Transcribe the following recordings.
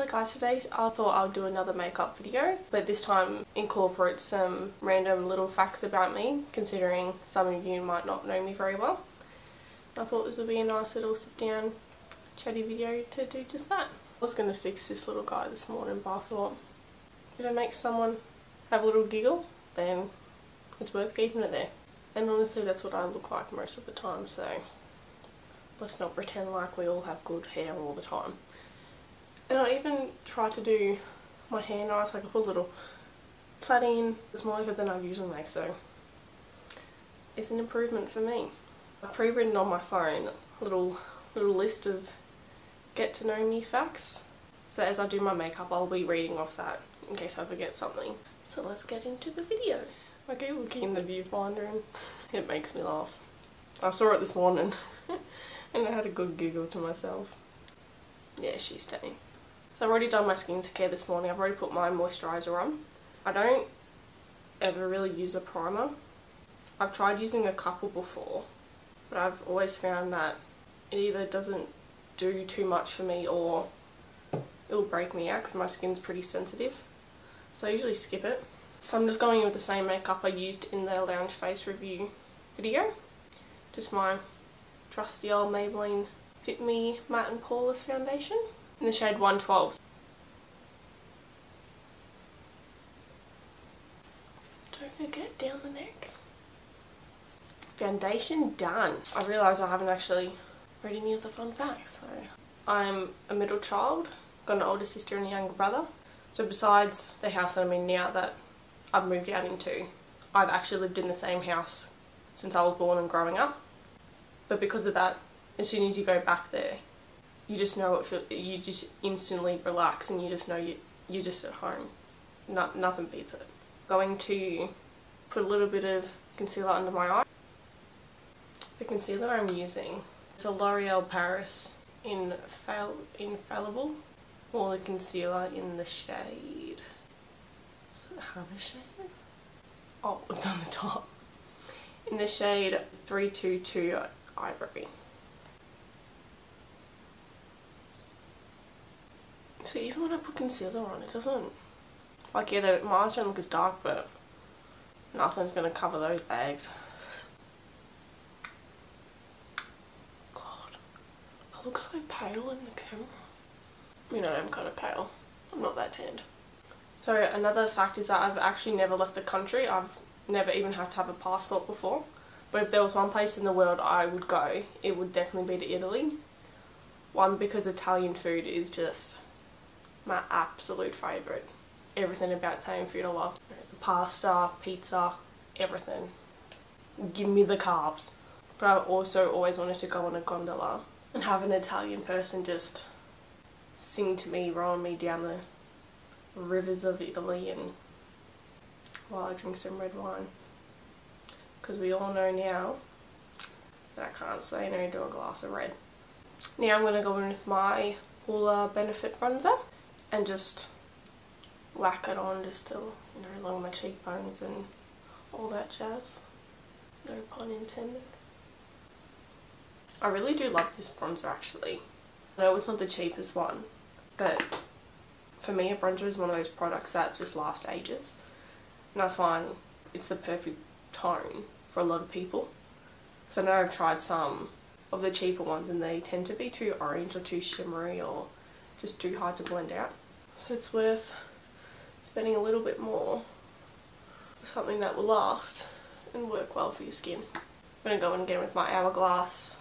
guys, today I thought I'll do another makeup video, but this time incorporate some random little facts about me, considering some of you might not know me very well. I thought this would be a nice little sit down chatty video to do just that. I was going to fix this little guy this morning, but I thought if it makes someone have a little giggle, then it's worth keeping it there. And honestly, that's what I look like most of the time, so let's not pretend like we all have good hair all the time. And I even tried to do my hair nice, like I put a little plait in. It's more of it than I usually make, so it's an improvement for me. I've pre-written on my phone a little list of get to know me facts. So as I do my makeup, I'll be reading off that in case I forget something. So let's get into the video. I keep looking in the viewfinder and it makes me laugh. I saw it this morning and I had a good giggle to myself. Yeah, she's staying. So I've already done my skincare this morning. I've already put my moisturiser on. I don't ever really use a primer. I've tried using a couple before, but I've always found that it either doesn't do too much for me or it'll break me out because my skin's pretty sensitive. So I usually skip it. So I'm just going in with the same makeup I used in the Lounge Face review video. Just my trusty old Maybelline Fit Me Matte and Poreless foundation in the shade 112. Don't forget down the neck. Foundation done. I realise I haven't actually read any of the fun facts. So I'm a middle child, got an older sister and a younger brother. So besides the house that I'm in now that I've moved out into, I've actually lived in the same house since I was born and growing up. But because of that, as soon as you go back there, you just know you just instantly relax and you just know you're just at home. Nothing beats it. Going to put a little bit of concealer under my eye. The concealer I'm using is a L'Oreal Paris Infallible, or the concealer in the shade. Does it have a shade? Oh, it's on the top. In the shade 322 Ivory. So even when I put concealer on, it doesn't, like, yeah, my eyes don't look as dark, but nothing's going to cover those bags. God, I look so pale in the camera. You know, I'm kind of pale. I'm not that tanned. So another fact is that I've actually never left the country. I've never even had to have a passport before. But if there was one place in the world I would go, it would definitely be to Italy. One, because Italian food is just my absolute favourite. Everything about Italian food I love. The pasta, pizza, everything. Give me the carbs. But I've also always wanted to go on a gondola and have an Italian person just sing to me, rowing me down the rivers of Italy, and while I drink some red wine. Because we all know now that I can't say no to a glass of red. Now I'm going to go in with my Hoola Benefit bronzer and just whack it on just to, you know, along my cheekbones and all that jazz. No pun intended. I really do love this bronzer actually. I know it's not the cheapest one, but for me a bronzer is one of those products that just last ages. And I find it's the perfect tone for a lot of people. So I know I've tried some of the cheaper ones and they tend to be too orange or too shimmery or just too hard to blend out. So it's worth spending a little bit more for something that will last and work well for your skin. I'm going to go in again with my Hourglass,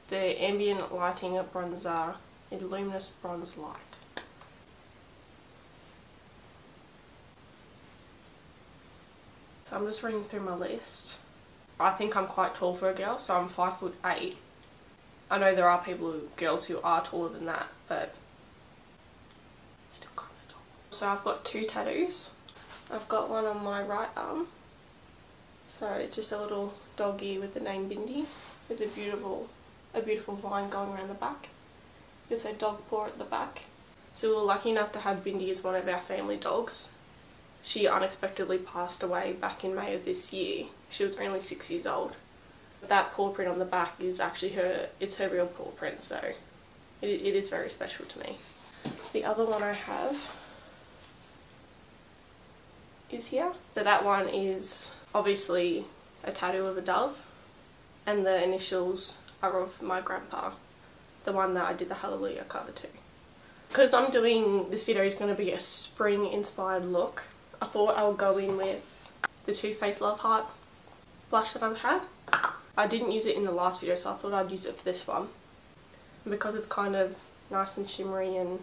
the Ambient Lighting Bronzer in Luminous Bronze Light. So I'm just reading through my list. I think I'm quite tall for a girl, so I'm 5'8". I know there are girls who are taller than that, but it's still kind of tall. So I've got 2 tattoos. I've got one on my right arm. So it's just a little doggy with the name Bindi, with a beautiful line going around the back, with her dog paw at the back. So we were lucky enough to have Bindi as one of our family dogs. She unexpectedly passed away back in May of this year. She was only 6 years old. That paw print on the back is actually it's her real paw print, so it is very special to me. The other one I have is here. So that one is obviously a tattoo of a dove, and the initials are of my grandpa, the one that I did the Hallelujah cover to. Because I'm doing, this video is going to be a spring inspired look, I thought I would go in with the Too Faced Love Heart blush that I've had. I didn't use it in the last video, so I thought I'd use it for this one. And because it's kind of nice and shimmery and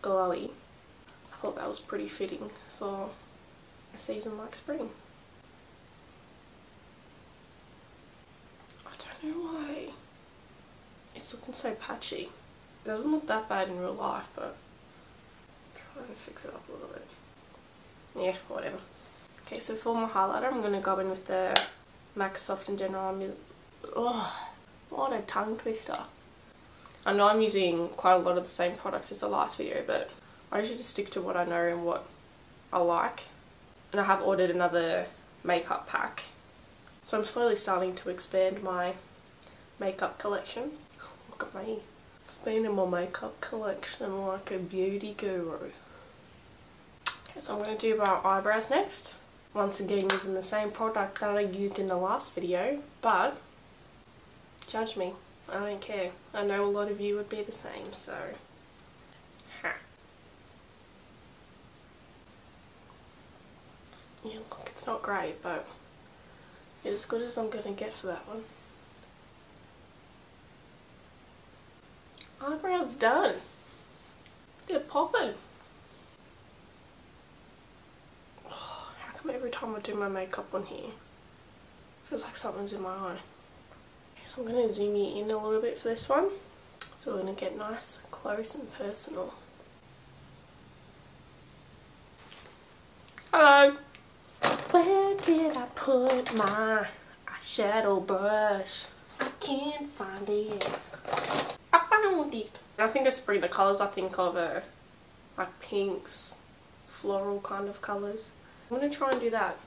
glowy, I thought that was pretty fitting for a season like spring. I don't know why it's looking so patchy. It doesn't look that bad in real life, but I'm trying to fix it up a little bit. Yeah, whatever. Okay, so for my highlighter, I'm going to go in with the MAC Soft and General. Oh, what a tongue twister. I know I'm using quite a lot of the same products as the last video, but I usually just stick to what I know and what I like. And I have ordered another makeup pack, so I'm slowly starting to expand my makeup collection. Look at me, expanding my makeup collection like a beauty guru. Okay, so I'm going to do my eyebrows next. Once again using the same product that I used in the last video, but judge me, I don't care. I know a lot of you would be the same, so ha. Yeah, look, it's not great, but it's as good as I'm going to get for that one. Eyebrows done. They're popping. Oh, how come every time I do my makeup on here, it feels like something's in my eye? Okay, so I'm going to zoom you in a little bit for this one. So we're going to get nice, close and personal. Hello! Where did I put my eyeshadow brush? I can't find it. I found it. I think I sprayed the colours I think of are like pinks, floral kind of colours. I'm going to try and do that.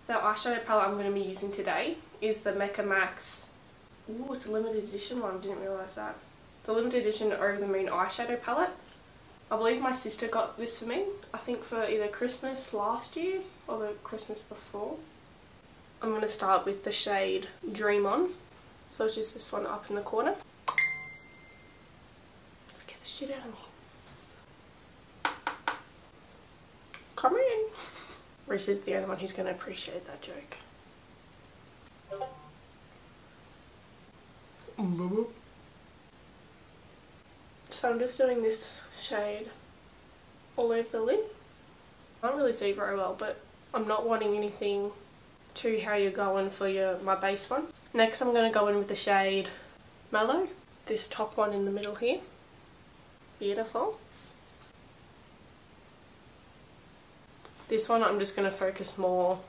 The eyeshadow palette I'm going to be using today is the Mecca Max. Ooh, it's a limited edition one, I didn't realise that. It's a limited edition Over the Moon eyeshadow palette. I believe my sister got this for me, I think for either Christmas last year or the Christmas before. I'm going to start with the shade Dream On. So it's just this one up in the corner. Let's get the shit out of me. Come in! Reese is the only one who's going to appreciate that joke. So I'm just doing this shade all over the lid. I can't really see very well, but I'm not wanting anything to how you're going for my base one. Next I'm going to go in with the shade Mellow, this top one in the middle here. Beautiful. This one I'm just going to focus more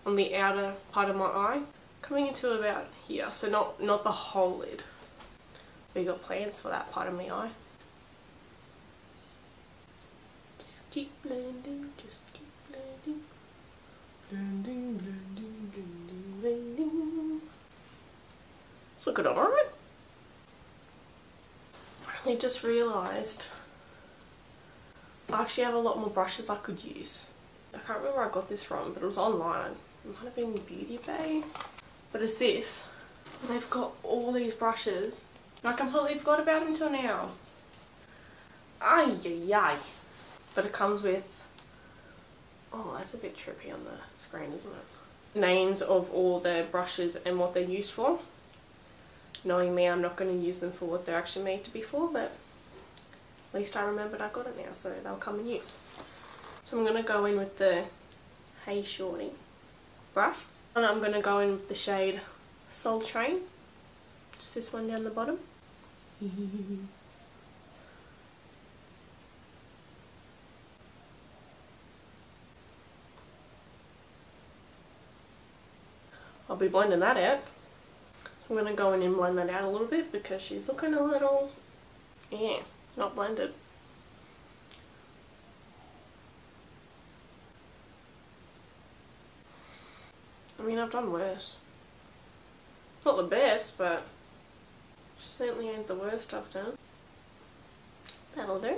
on the outer part of my eye, coming into about here, so not the whole lid. We got plans for that part of my eye. Just keep blending, just keep blending. Blending, blending, blending, blending. It's looking alright. I only just realised I actually have a lot more brushes I could use. I can't remember where I got this from, but it was online. It might have been Beauty Bay. But it's this. They've got all these brushes. I completely forgot about them until now. Ay, ay, ay. But it comes with... Oh, that's a bit trippy on the screen, isn't it? Names of all the brushes and what they're used for. Knowing me, I'm not going to use them for what they're actually made to be for, but at least I remembered I got it now, so they'll come in use. So I'm going to go in with the Hey Shorty brush. And I'm going to go in with the shade Soul Train. Just this one down the bottom. I'll be blending that out. So I'm going to go in and blend that out a little bit because she's looking a little, yeah, not blended. I mean, I've done worse. Not the best, but certainly ain't the worst I've done. That'll do.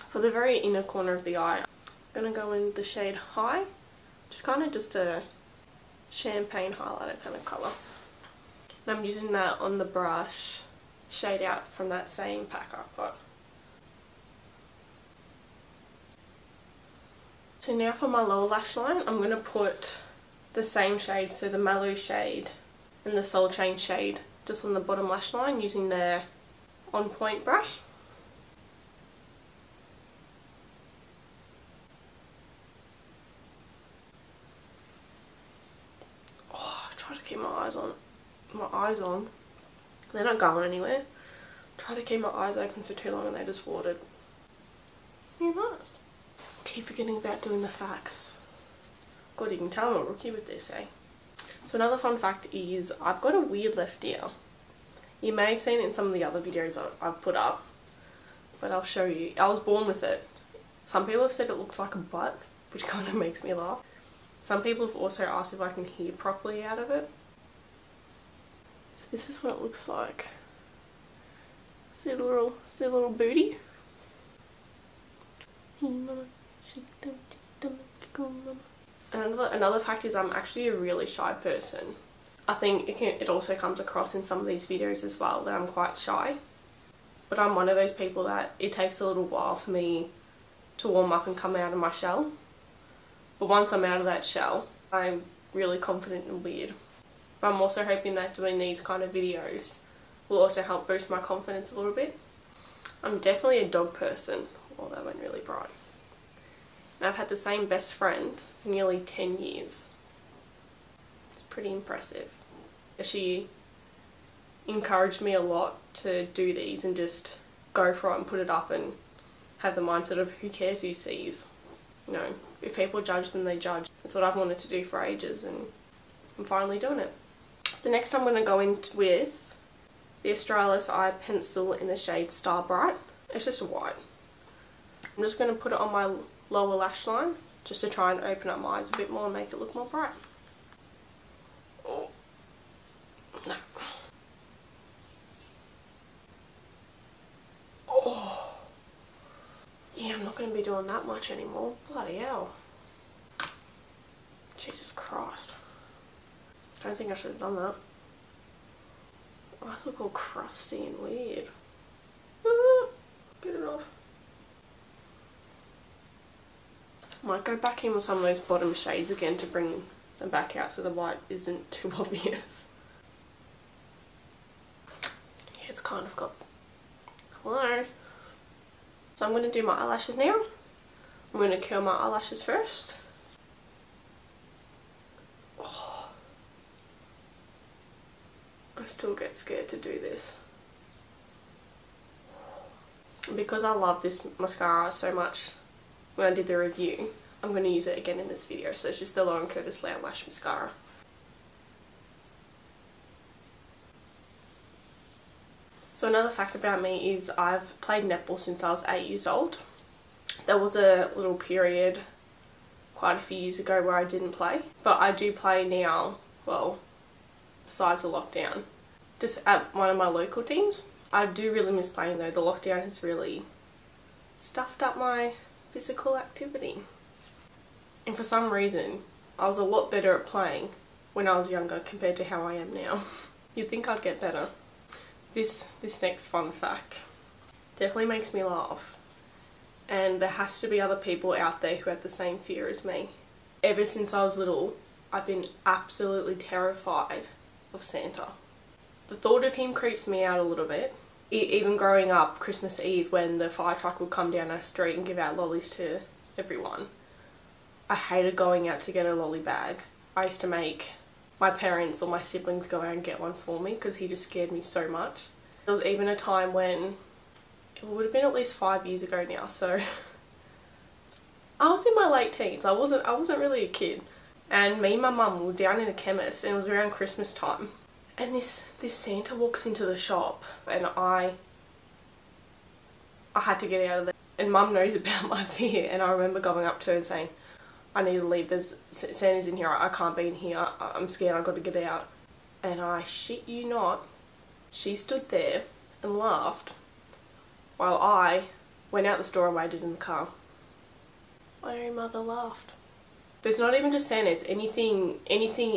For the very inner corner of the eye, I'm going to go in the shade High. Just kind of just a champagne highlighter kind of colour. And I'm using that on the brush, shade out from that same pack I've got. So now for my lower lash line, I'm going to put the same shade, so the Mallow shade and the Soul Chain shade, just on the bottom lash line using the On Point brush. Oh, I try to keep my eyes on. They're not going anywhere. Try to keep my eyes open for too long and they just watered. You must. Keep forgetting about doing the facts. God, you can tell I'm a rookie with this, eh? So another fun fact is I've got a weird left ear. You may have seen it in some of the other videos I've put up, but I'll show you. I was born with it. Some people have said it looks like a butt, which kind of makes me laugh. Some people have also asked if I can hear properly out of it. So this is what it looks like. See the little booty? Hey mama, shake them, go mama. Another fact is I'm actually a really shy person. I think it also comes across in some of these videos as well that I'm quite shy. But I'm one of those people that it takes a little while for me to warm up and come out of my shell. But once I'm out of that shell, I'm really confident and weird. But I'm also hoping that doing these kind of videos will also help boost my confidence a little bit. I'm definitely a dog person. Well, that went really bright. And I've had the same best friend for nearly 10 years. It's pretty impressive. She encouraged me a lot to do these and just go for it and put it up and have the mindset of who cares who sees. You know, if people judge, then they judge. That's what I've wanted to do for ages and I'm finally doing it. So next I'm going to go in with the Australis Eye Pencil in the shade Star Bright. It's just a white. I'm just going to put it on my lower lash line just to try and open up my eyes a bit more and make it look more bright. Oh, no. Oh. Yeah, I'm not going to be doing that much anymore. Bloody hell. Jesus Christ. I don't think I should have done that. My eyes look all crusty and weird. Get it off. Might go back in with some of those bottom shades again to bring them back out so the white isn't too obvious. Yeah, it's kind of got... Hello. So I'm going to do my eyelashes now. I'm going to curl my eyelashes first. Oh. I still get scared to do this. And because I love this mascara so much, when I did the review, I'm going to use it again in this video. So it's just the Lauren Curtis Lamb Lash Mascara. So another fact about me is I've played netball since I was 8 years old. There was a little period quite a few years ago where I didn't play. But I do play now, well, besides the lockdown, just at one of my local teams. I do really miss playing though. The lockdown has really stuffed up my physical activity. And for some reason, I was a lot better at playing when I was younger compared to how I am now. You'd think I'd get better. This next fun fact definitely makes me laugh. And there has to be other people out there who have the same fear as me. Ever since I was little, I've been absolutely terrified of Santa. The thought of him creeps me out a little bit. Even growing up, Christmas Eve when the fire truck would come down our street and give out lollies to everyone, I hated going out to get a lolly bag. I used to make my parents or my siblings go out and get one for me because he just scared me so much. There was even a time when, it would have been at least 5 years ago now, so I was in my late teens. I wasn't really a kid. And me and my mum were down in a chemist and it was around Christmas time. And this Santa walks into the shop and I had to get out of there. And Mum knows about my fear and I remember going up to her and saying, I need to leave, Santa's in here, I can't be in here, I'm scared, I've got to get out. And I shit you not, she stood there and laughed while I went out the store and waited in the car. My own mother laughed. But it's not even just Santa, it's anything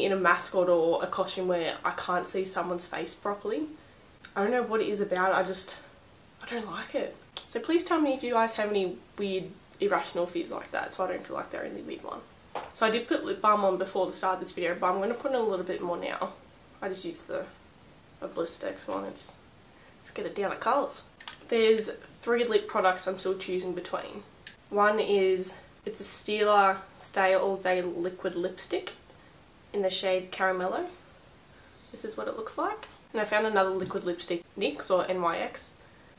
in a mascot or a costume where I can't see someone's face properly. I don't know what it is about it, I don't like it. So please tell me if you guys have any weird irrational fears like that, so I don't feel like they're the only weird one. So I did put lip balm on before the start of this video, but I'm going to put in a little bit more now. I just used a Blistex one. Let's get it down to colours. There's 3 lip products I'm still choosing between. One is, it's a Stila Stay All Day Liquid Lipstick in the shade Caramello. This is what it looks like. And I found another liquid lipstick, NYX or NYX.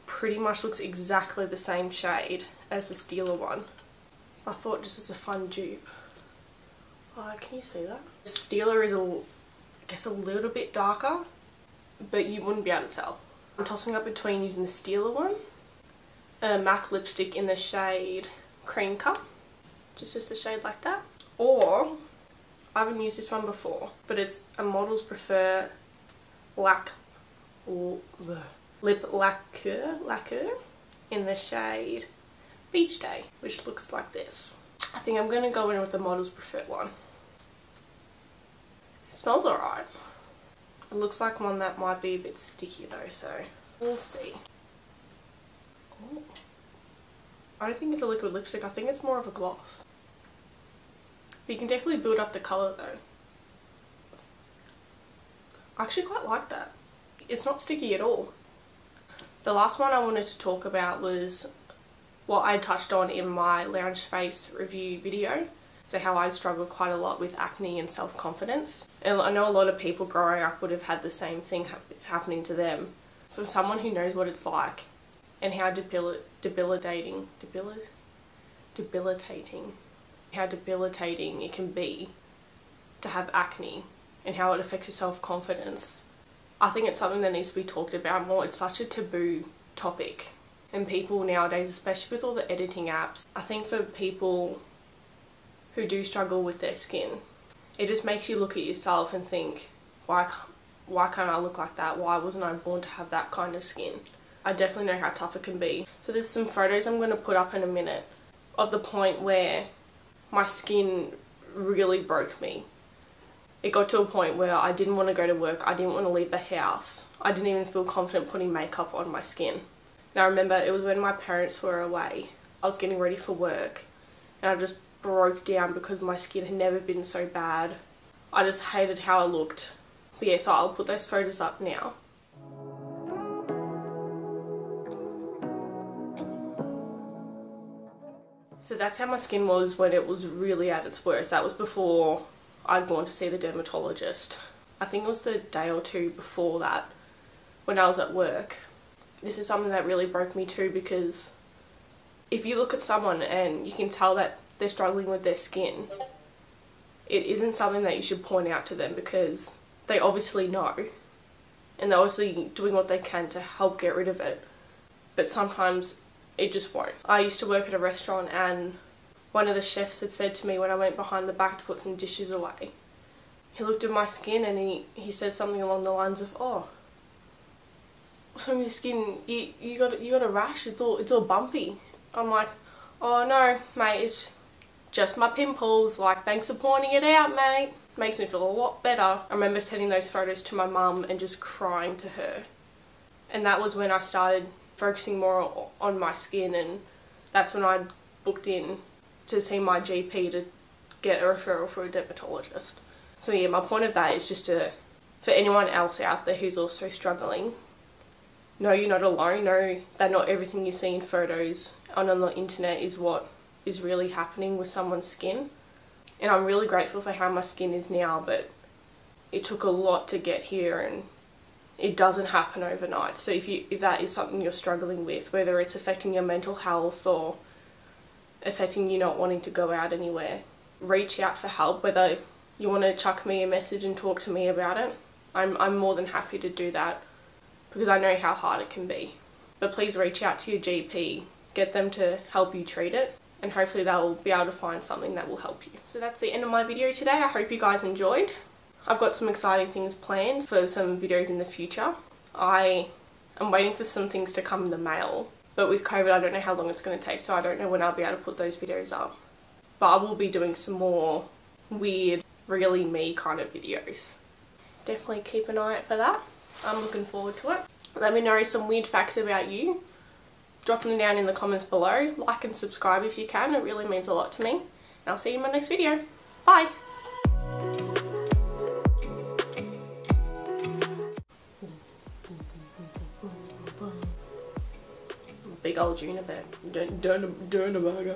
Pretty much looks exactly the same shade as the Stila one. I thought just as a fun dupe. Oh, can you see that? The Stila is I guess a little bit darker, but you wouldn't be able to tell. I'm tossing up between using the Stila one, a MAC lipstick in the shade Cream Cup, just a shade like that, or I haven't used this one before, but it's a Models Prefer Lip Lacquer in the shade Beach Day, which looks like this. I think I'm going to go in with the Models Prefer one. It smells alright. It looks like one that might be a bit sticky though, so we'll see. Ooh. I don't think it's a liquid lipstick, I think it's more of a gloss. But you can definitely build up the colour though. I actually quite like that. It's not sticky at all. The last one I wanted to talk about was what I touched on in my Lounge Face review video. So how I struggle quite a lot with acne and self-confidence. And I know a lot of people growing up would have had the same thing happening to them. For someone who knows what it's like and how debilitating it can be to have acne and how it affects your self-confidence. I think it's something that needs to be talked about more. It's such a taboo topic. And people nowadays, especially with all the editing apps, I think for people who do struggle with their skin, it just makes you look at yourself and think, why can't I look like that? Why wasn't I born to have that kind of skin? I definitely know how tough it can be. So there's some photos I'm going to put up in a minute of the point where my skin really broke me. It got to a point where I didn't want to go to work, I didn't want to leave the house, I didn't even feel confident putting makeup on my skin. Now I remember it was when my parents were away, I was getting ready for work and I just broke down because my skin had never been so bad. I just hated how I looked. But yeah, so I'll put those photos up now. So that's how my skin was when it was really at its worst. That was before I'd gone to see the dermatologist. I think it was the day or two before that when I was at work. This is something that really broke me too, because if you look at someone and you can tell that they're struggling with their skin, it isn't something that you should point out to them, because they obviously know and they're obviously doing what they can to help get rid of it, but sometimes it just won't. I used to work at a restaurant and one of the chefs had said to me when I went behind the back to put some dishes away, he looked at my skin and he said something along the lines of, "Oh, what's wrong with your skin? You got a rash, it's all bumpy." I'm like, "Oh no, mate, it's just my pimples. Like, thanks for pointing it out, mate." Makes me feel a lot better. I remember sending those photos to my mum and just crying to her. And that was when I started focusing more on my skin, and that's when I booked in to see my GP to get a referral for a dermatologist. So yeah, my point of that is just for anyone else out there who's also struggling, no, you're not alone. Know that not everything you see in photos and on the internet is what is really happening with someone's skin. And I'm really grateful for how my skin is now, but it took a lot to get here and it doesn't happen overnight. So if that is something you're struggling with, whether it's affecting your mental health or affecting you not wanting to go out anywhere, reach out for help. Whether you want to chuck me a message and talk to me about it, I'm more than happy to do that, because I know how hard it can be. But please reach out to your GP, get them to help you treat it, and hopefully they'll be able to find something that will help you. So that's the end of my video today. I hope you guys enjoyed. I've got some exciting things planned for some videos in the future. I am waiting for some things to come in the mail But with COVID, I don't know how long it's going to take, so I don't know when I'll be able to put those videos up. But I will be doing some more weird, really me kind of videos. Definitely keep an eye out for that. I'm looking forward to it. Let me know some weird facts about you. Drop them down in the comments below. Like and subscribe if you can. It really means a lot to me. And I'll see you in my next video. Bye! Big old Juniper burger.